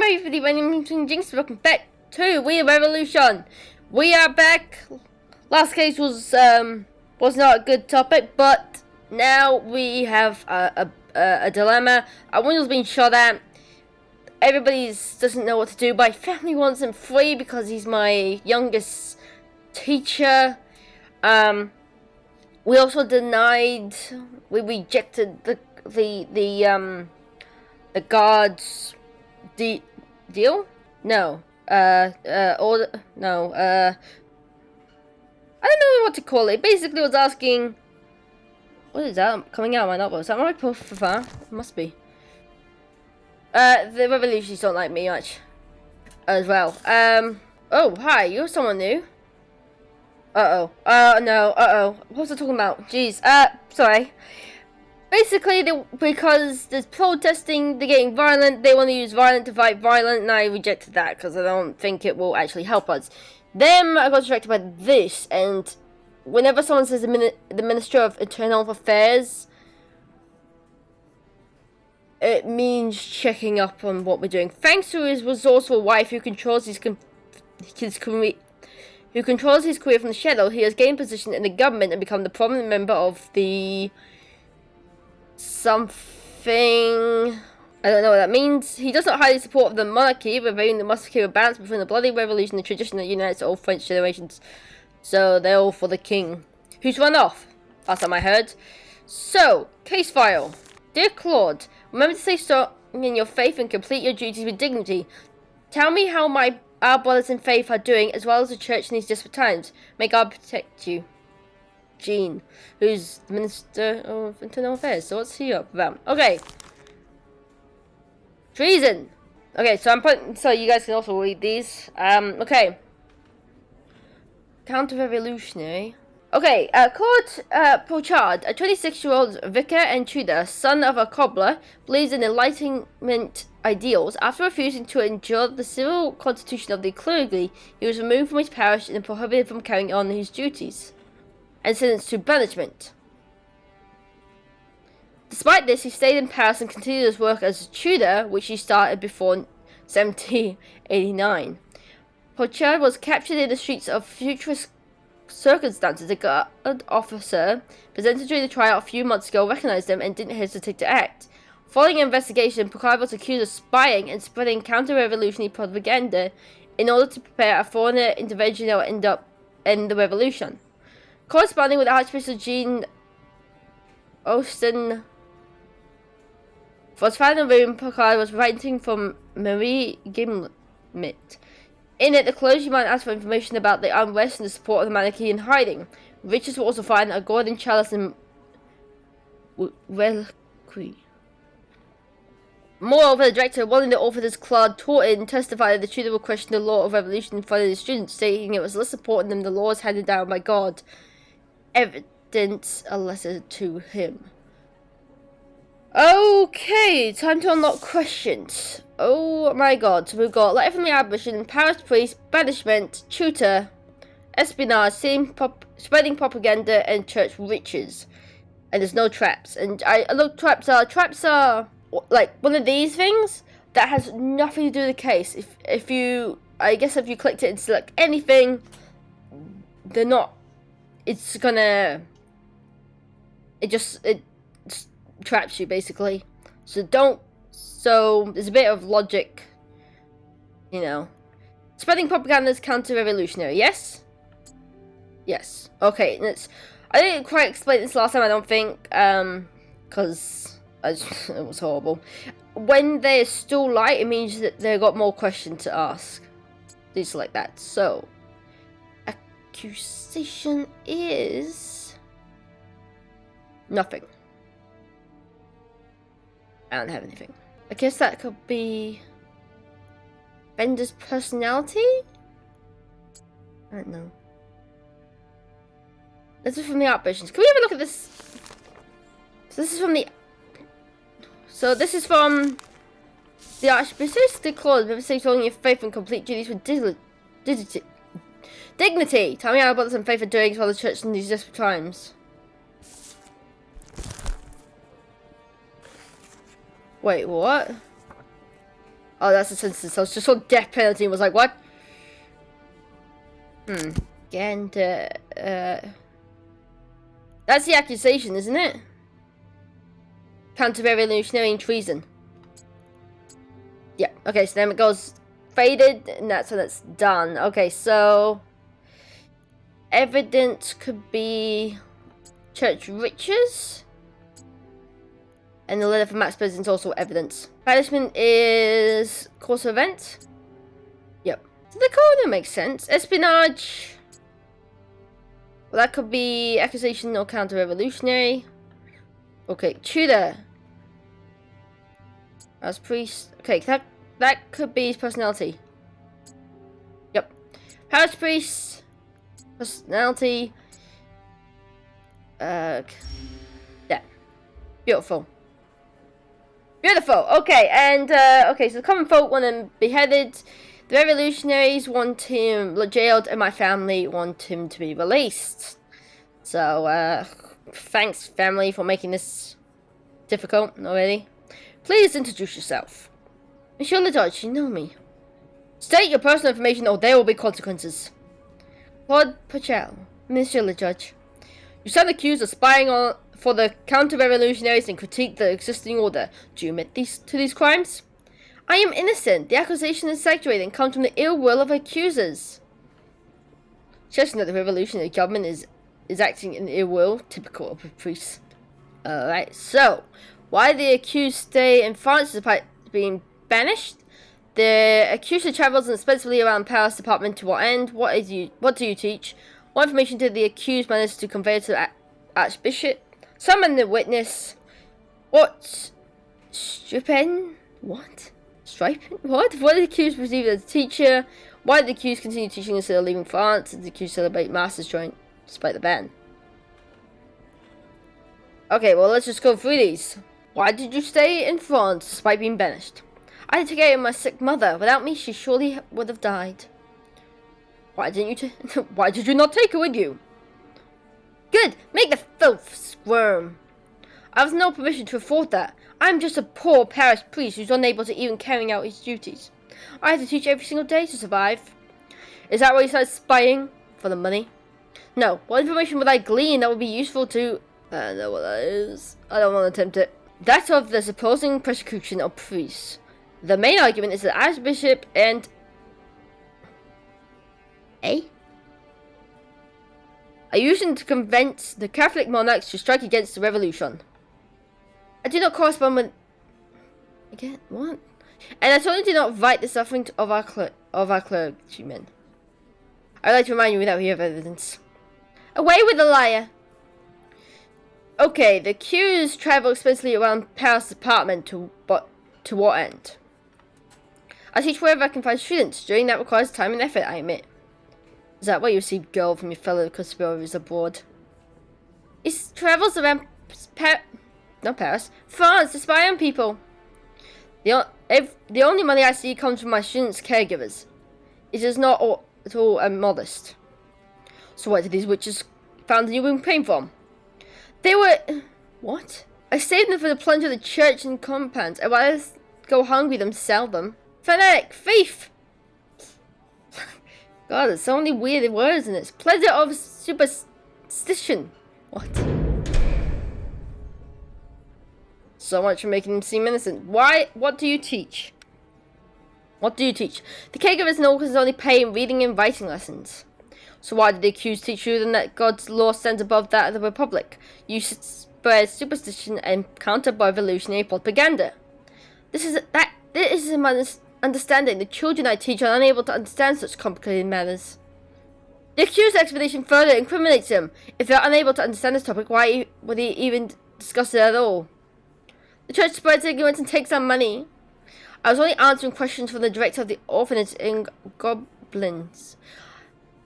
ready for the Revolution Jinx. Welcome back to TheRevolution. We are back. Last case was not a good topic, but now we have a dilemma. Our window's being shot at. Everybody doesn't know what to do. My family wants him free because he's my youngest teacher. We also we rejected the guards deal? No. Order? No. I don't know what to call it. Basically, I was asking. What is that coming out of my novel? Is that my profile? It must be. The revolutions don't like me much. As well. Oh, hi. You're someone new. No. What was I talking about? Jeez. Sorry. Basically, because there's protesting, they're getting violent, they want to use violent to fight violent, and I rejected that because I don't think it will actually help us. Then I got distracted by this, and whenever someone says the Minister of Internal Affairs, it means checking up on what we're doing. Thanks to his resourceful wife who controls his career from the shadow, he has gained position in the government and become the prominent member of the something. I don't know what that means. He does not highly support the monarchy, revealing the must keep a balance between the bloody revolution and the tradition that unites all French generations. So they're all for the king, who's run off, last time I heard. So, case file. Dear Claude, remember to stay strong in your faith and complete your duties with dignity. Tell me how our brothers in faith are doing, as well as the church in these desperate times. May God protect you. Jean, who's the Minister of Internal Affairs. So what's he up about? Okay. Treason. Okay, so you guys can also read these. Okay. Counter-revolutionary. Okay, Claude Pochard, a 26-year-old vicar and tutor, son of a cobbler, believes in Enlightenment ideals. After refusing to endure the civil constitution of the clergy, he was removed from his parish and prohibited from carrying on his duties, and sentenced to banishment. Despite this, he stayed in Paris and continued his work as a tutor, which he started before 1789. Pochard was captured in the streets of futurist circumstances. A guard officer presented during the trial a few months ago recognized him and didn't hesitate to act. Following an investigation, Pochard was accused of spying and spreading counter-revolutionary propaganda in order to prepare a foreign intervention that would end the revolution. Corresponding with Archbishop Jean Austin was found in the room Pochard was writing from Marie Gimlet. In it, the clergyman asked for information about the unrest and the support of the monarchy in hiding. Riches were also found, a golden chalice and reliquary. Moreover, the director, one of the authors Claude taught in, testified that the tutor would question the law of revolution in front of the students, stating it was less important than the laws handed down by God. Evidence a letter to him. Okay, time to unlock questions. Oh my god, so we've got letter from the Ambition, Paris priest, banishment, tutor, espionage, spreading propaganda, and church riches. And there's no traps. And I look, traps are like one of these things that has nothing to do with the case. If you clicked it and select anything, they're not. It traps you basically. So there's a bit of logic, you know. Spreading propaganda is counter-revolutionary. Yes. Okay. I didn't quite explain this last time. I don't think, because it was horrible. When they're still light, it means that they've got more questions to ask. Things like that. So, accusation is nothing. I don't have anything. I guess that could be Bender's personality? I don't know. This is from the Archbishop. Can we have a look at this? So this is from the Archbishop. The clause, never say only your faith and complete duties with dignity. Tell me how about some faith and doings while the church in these desperate times. Wait, what? Oh, that's a sentence. I was just on death penalty and was like, what? And, that's the accusation, isn't it? Counter-revolutionary and treason. Yeah, okay, so then it goes faded, and that's when it's done. Okay, so evidence could be church riches, and the letter from Max President is also evidence. Banishment is course of event. Yep. So the corner makes sense. Espionage. Well, that could be accusation or counter-revolutionary. Okay, tutor. As priest. Okay, that could be his personality. Yep. Parish priest. Personality. Yeah. Beautiful. Beautiful. Okay, and okay, so the common folk want him beheaded. The revolutionaries want him jailed, and my family want him to be released. So, thanks, family, for making this difficult already. Please introduce yourself. Monsieur le Judge, you know me. State your personal information or there will be consequences. Claude Pachel, Monsieur le Judge. You stand accused of spying for the counter-revolutionaries and critique the existing order. Do you admit to these crimes? I am innocent. The accusation is exaggerated and comes from the ill will of accusers. Suggesting that the revolutionary government is acting in ill will, typical of a priest. Alright, so why the accused stay in France despite being banished? The accuser travels inexpensively around Paris department to what end? What do you teach? What information did the accused manage to convey to the Archbishop? Summon the witness. What? Stripen? What? Stripen? What? What did the accused receive as a teacher? Why did the accused continue teaching instead of leaving France? Did the accused celebrate Master's joint despite the ban? Okay, well, let's just go through these. Why did you stay in France despite being banished? I had to take care of my sick mother. Without me, she surely would have died. Why did you not take her with you? Good! Make the filth squirm. I have no permission to afford that. I'm just a poor parish priest who's unable to even carry out his duties. I have to teach every single day to survive. Is that why you started spying? For the money? No. What information would I glean that would be useful to... I don't know what that is. I don't want to attempt it. That of the supposing persecution of priests. The main argument is that Archbishop and... are using to convince the Catholic monarchs to strike against the revolution. I do not correspond with... Again, what? And I certainly do not invite the suffering of our clergymen. I would like to remind you that we have evidence. Away with the liar! Okay, the accused travel expensively around Paris department to what end? I teach wherever I can find students. Doing that requires time and effort, I admit. Is that why you receive gold from your fellow conspirators abroad? He travels around Paris, France to spy on people. The only money I see comes from my students' caregivers. It is not at all modest. So where did these witches found you been paying from? They were... What? I saved them for the plunder of the church and compounds. I'd rather go hungry than sell them. Fanatic! Thief! God, there's so many weird words in this. Pleasure of superstition. What? So much for making him seem innocent. Why? What do you teach? What do you teach? The caregivers and orphans only pay in reading and writing lessons. So why did the accused teach you then that God's law stands above that of the Republic? You spread superstition and counter-revolutionary propaganda. This is my understanding. The children I teach are unable to understand such complicated matters. The accused explanation further incriminates him. If they are unable to understand this topic, why would he even discuss it at all? The church spreads ignorance and takes our money. I was only answering questions from the director of the orphanage in Goblins.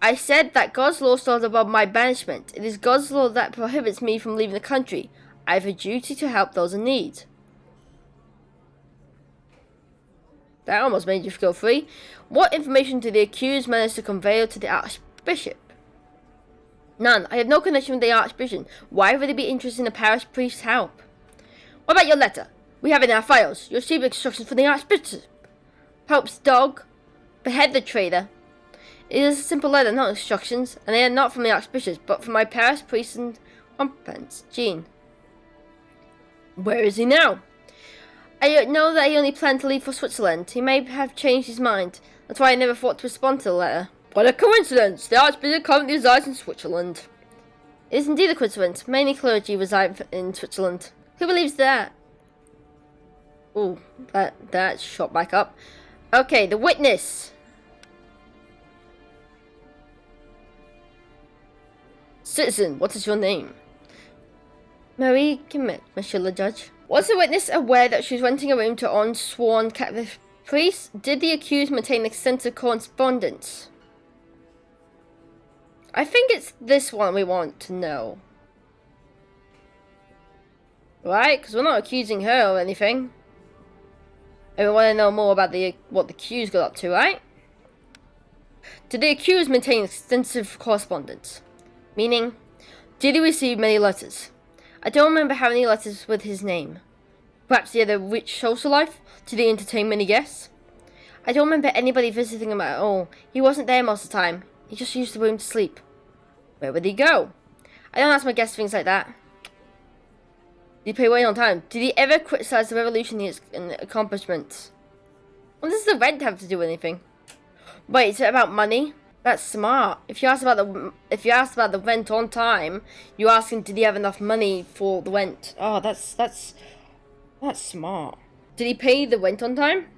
I said that God's law stands above my banishment. It is God's law that prohibits me from leaving the country. I have a duty to help those in need. That almost made you feel free. What information did the accused manage to convey to the Archbishop? None. I have no connection with the Archbishop. Why would he be interested in a parish priest's help? What about your letter? We have it in our files. You received instructions from the Archbishop. Pope's dog. Behead the traitor. It is a simple letter, not instructions, and they are not from the Archbishop, but from my parish priest and competence, Jean. Where is he now? I know that he only planned to leave for Switzerland. He may have changed his mind. That's why I never thought to respond to the letter. What a coincidence! The Archbishop currently resides in Switzerland. It is indeed a coincidence. Many clergy reside in Switzerland. Who believes that? Ooh, that shot back up. Okay, the witness. Citizen, what is your name? Marie Kimmet, Monsieur le Judge. Was the witness aware that she was renting a room to unsworn Catholic priests? Did the accused maintain extensive correspondence? I think it's this one we want to know. Right? Because we're not accusing her or anything. And we want to know more about what the accused got up to, right? Did the accused maintain extensive correspondence? Meaning, did he receive many letters? I don't remember how many letters with his name. Perhaps he had a rich social life? Did he entertain many guests? I don't remember anybody visiting him at all. He wasn't there most of the time. He just used the room to sleep. Where would he go? I don't ask my guests things like that. Did he pay way on time? Did he ever criticize the revolution and accomplishments? What does the rent have to do with anything? Wait, is it about money? That's smart. If you ask about the rent on time, you ask him did he have enough money for the rent. Oh, that's smart. Did he pay the rent on time?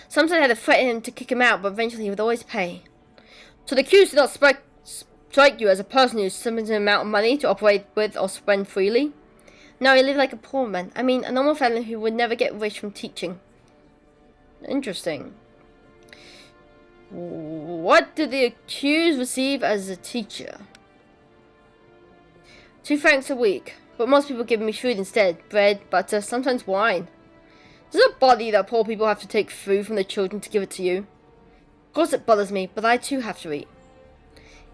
Sometimes I had to threaten him to kick him out, but eventually he would always pay. So the accused did not strike you as a person who summons an amount of money to operate with or spend freely. No, he lived like a poor man. I mean, a normal family who would never get rich from teaching. Interesting. What did the accused receive as a teacher? 2 francs a week. But most people give me food instead. Bread, butter, sometimes wine. Does it bother you that poor people have to take food from the children to give it to you? Of course it bothers me, but I too have to eat.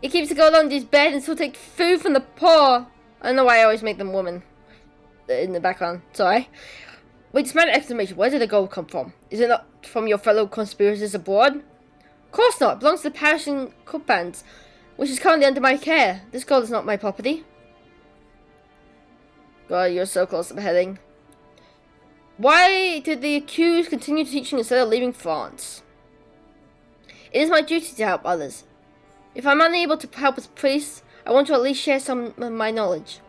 He keeps to go along his bed and still take food from the poor. I don't know why I always make them women. In the background, sorry. Wait, this man exclamation, where did the gold come from? Is it not from your fellow conspirators abroad? Of course not, it belongs to the parish in Cupbands, which is currently under my care. This gold is not my property. God, you're so close to beheading. Why did the accused continue teaching instead of leaving France? It is my duty to help others. If I'm unable to help as priest, I want to at least share some of my knowledge.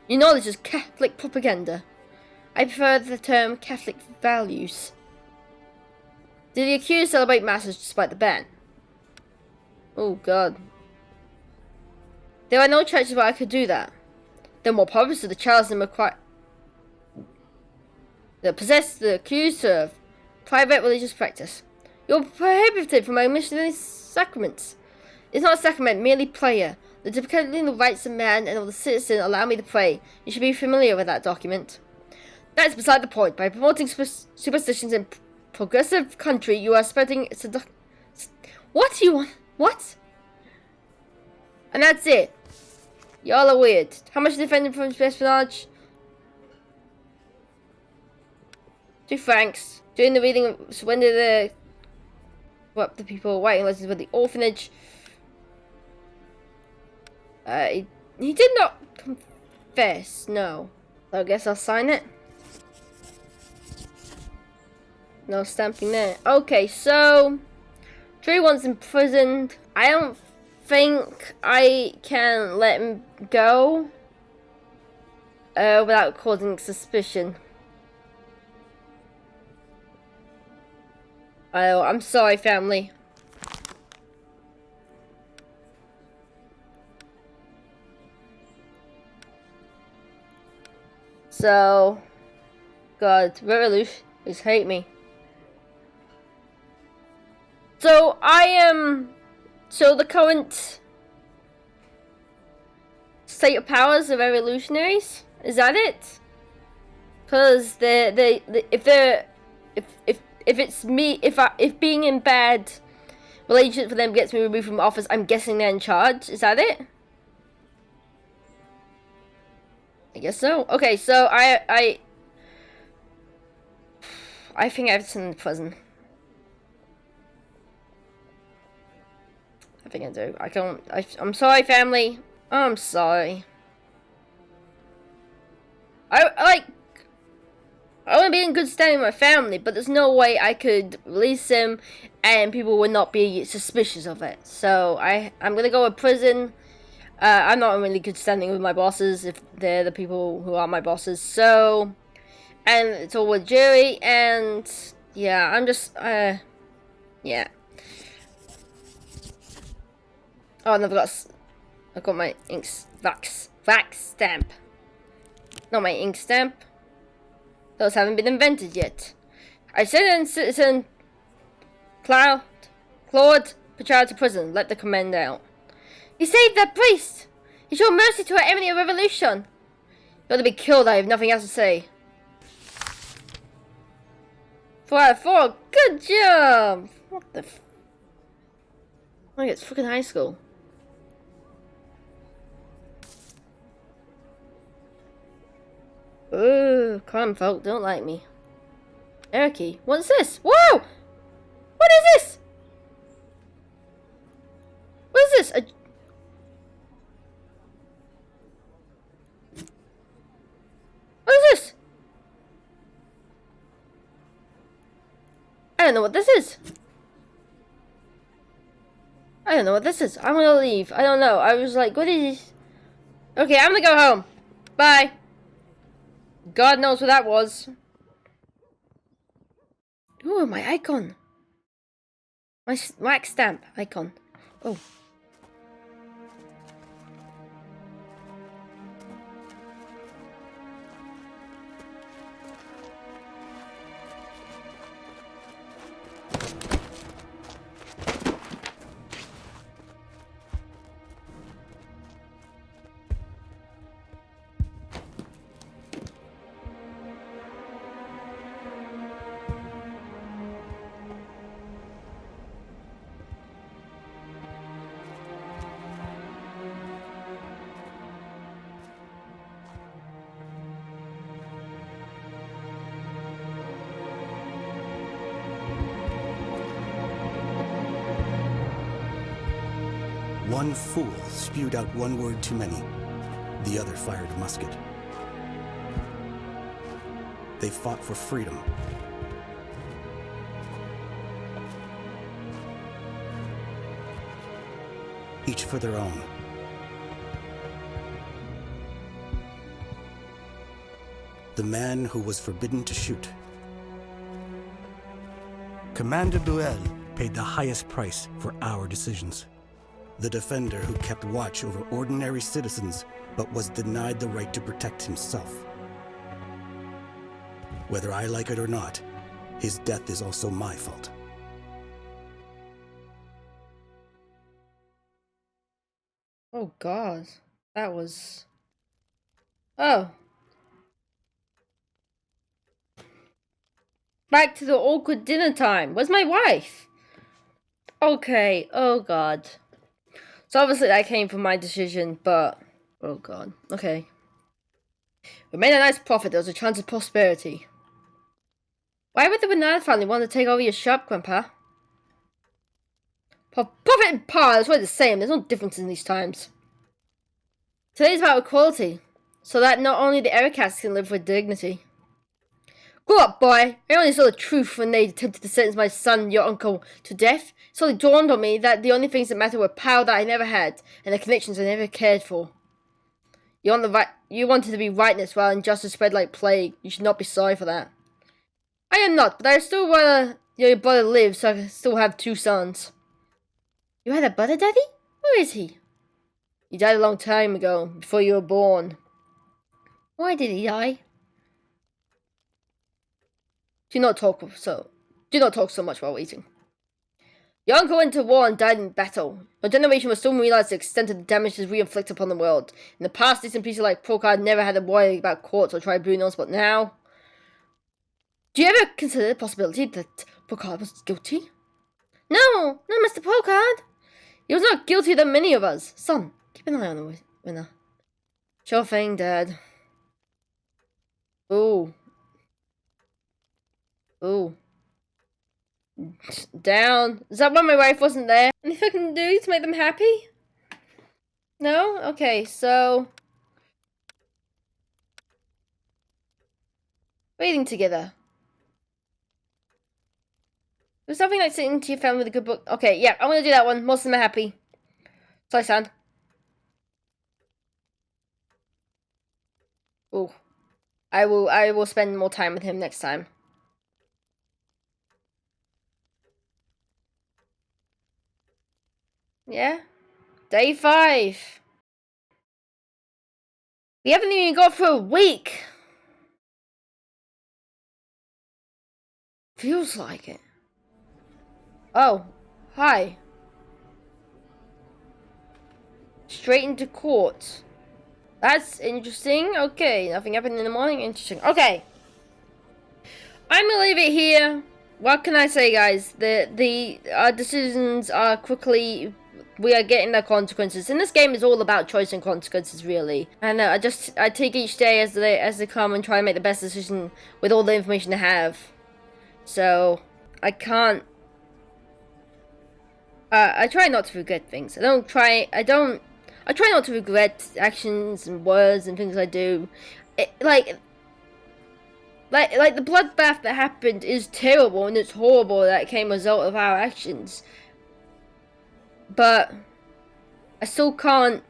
Your knowledge is Catholic propaganda. I prefer the term Catholic values. Did the accused celebrate masses despite the ban? Oh God. There are no churches where I could do that. Then what purpose did the children require that possess the accused to private religious practice? You're prohibited from omission of sacraments. It's not a sacrament, merely prayer. The defending the rights of man and of the citizen allow me to pray. You should be familiar with that document. That is beside the point. By promoting superstitions in progressive country, you are spreading what do you want? What? And that's it. Y'all are weird. How much defending from espionage? 2 francs. During the reading, surrender the people writing letters with the orphanage. He did not confess, no. So I guess I'll sign it. No stamping there. Okay, so 3 one's imprisoned. I don't think I can let him go without causing suspicion. Oh, I'm sorry, family. So, God, revolutionists hate me. So I am. So the current state of powers of revolutionaries, is that it? Because if being in bad relationship for them gets me removed from office, I'm guessing they're in charge. Is that it? I guess so. Okay, so I think I have to send them to prison. thing I do. I can't. I'm sorry, family. I'm sorry. I want to be in good standing with my family, but there's no way I could release him and people would not be suspicious of it. So I'm gonna go with prison. I'm not in really good standing with my bosses if they're the people who are my bosses. So, and it's all with jury, and yeah, I'm just yeah. Oh, and I've got my wax stamp. Not my ink stamp. Those haven't been invented yet. I send citizen Claude Pachard to prison. Let the command out. He saved that priest. He showed mercy to our enemy of revolution. You ought to be killed. I have nothing else to say. 4 out of 4. Good job. What the? Like it's freaking high school. Ooh, common folk don't like me. Ericy, what's this? Whoa! What is this? What is this? What is this? I don't know what this is. I don't know what this is. I'm gonna leave. I don't know. I was like, what is this? Okay, I'm gonna go home. Bye. God knows what that was. Ooh, my icon. My wax stamp icon. Oh. One fool spewed out one word too many. The other fired a musket. They fought for freedom. Each for their own. The man who was forbidden to shoot. Commander Buell paid the highest price for our decisions. The defender who kept watch over ordinary citizens, but was denied the right to protect himself. Whether I like it or not, his death is also my fault. Oh God, that was... Oh. Back to the awkward dinner time. Where's my wife? Okay, oh God. So obviously that came from my decision, but... Oh God, okay. We made a nice profit. There was a chance of prosperity. Why would the banana family want to take over your shop, Grandpa? Profit and power is really the same. There's no difference in these times. Today's about equality, so that not only the Ericats can live with dignity. Grow up, boy. I only saw the truth when they attempted to sentence my son, your uncle, to death. It suddenly dawned on me that the only things that mattered were power that I never had, and the connections I never cared for. You wanted to be rightness while injustice spread like plague. You should not be sorry for that. I am not, but I still rather your brother live, so I can still have 2 sons. You had a brother, Daddy? Where is he? He died a long time ago, before you were born. Why did he die? Do not talk so much while eating. Your uncle went to war and died in battle. Your generation will soon realize the extent of the damages we inflict upon the world. In the past, decent people like Procard never had to worry about courts or tribunals, but now... Do you ever consider the possibility that Procard was guilty? No, Mr. Procard. He was not guiltier than many of us. Son, keep an eye on the winner. Sure thing, Dad. Ooh. Ooh. Down. Is that why my wife wasn't there? Anything I can do to make them happy? No? Okay, so... Reading together. There's something like sitting to your family with a good book. Okay, yeah, I'm gonna do that one. Most of them are happy. Sorry, son. Ooh. I will spend more time with him next time. Yeah? Day 5. We haven't even got through a week. Feels like it. Oh, hi. Straight into court. That's interesting. Okay, nothing happened in the morning. Interesting. Okay. I'm gonna leave it here. What can I say, guys? Our decisions are quickly... We are getting the consequences. And this game is all about choice and consequences, really. And I take each day as they come and try and make the best decision with all the information I have. So, I can't... I try not to regret things. I try not to regret actions and words and things I do. Like the bloodbath that happened is terrible and it's horrible that it came as a result of our actions. But I still can't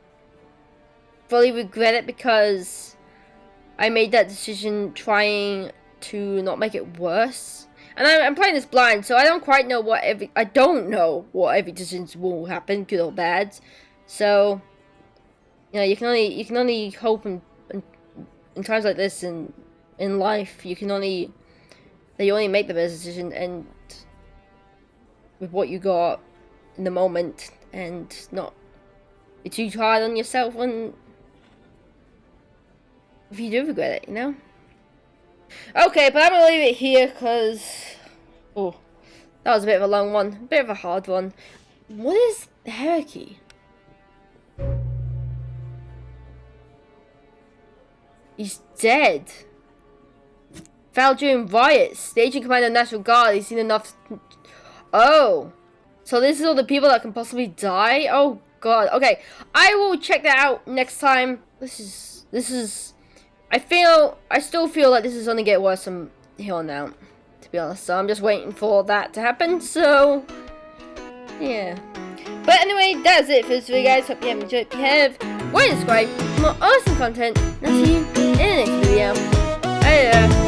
fully regret it because I made that decision trying to not make it worse. And I'm playing this blind, so I don't quite know what every decision will happen, good or bad. So, you know, you can only hope in times like this in life. You only make the best decision and with what you got in the moment, and not be too hard on yourself when if you do regret it, you know. Okay, but I'm gonna leave it here because that was a bit of a long one, a bit of a hard one. What is hierarchy? He's dead. Fell during riots. The agent commander of National Guard. He's seen enough. Oh, so this is all the people that can possibly die. Oh God. Okay, I will check that out next time. This is. I still feel like this is gonna get worse from here on out, to be honest. So I'm just waiting for that to happen. So yeah. But anyway, that's it for this video, guys. Hope you have enjoyed. If you have, why subscribe for more awesome content. And I'll see you in the next video. Bye.